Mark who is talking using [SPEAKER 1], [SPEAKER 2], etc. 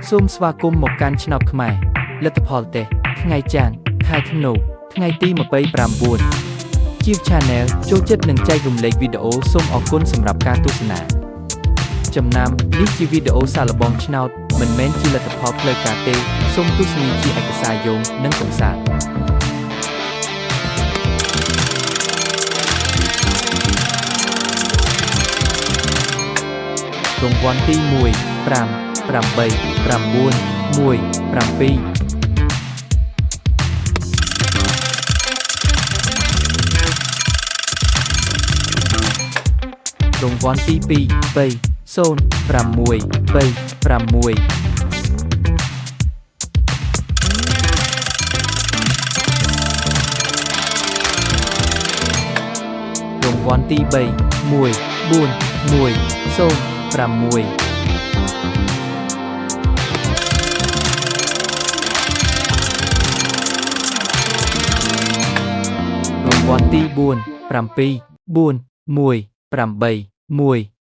[SPEAKER 1] សូមស្វាគមន៍មកកាន់ឆ្នោតខ្មែរលទ្ធផលតេស្តថ្ងៃច័ន្ទខែធ្នូថ្ងៃទី29 ជា Channel ចូលចិត្តនិងចែករំលែកវីដេអូសូមអរគុណសម្រាប់ការទស្សនាចំណាំនេះជាវីដេអូសាកល្បងឆ្នោតមិនមែនជាលទ្ធផលផ្លូវការទេសូមទស្សនាជាឯកសារយោងនិងកំសាន្តរង្វាន់ទី1 5 8 9 1 7 រង្វាន់ទី2 3 0 6 3 6 រង្វាន់ទី3 1 4 1 0 6 រង្វាន់ទី4 7 4 1 8 1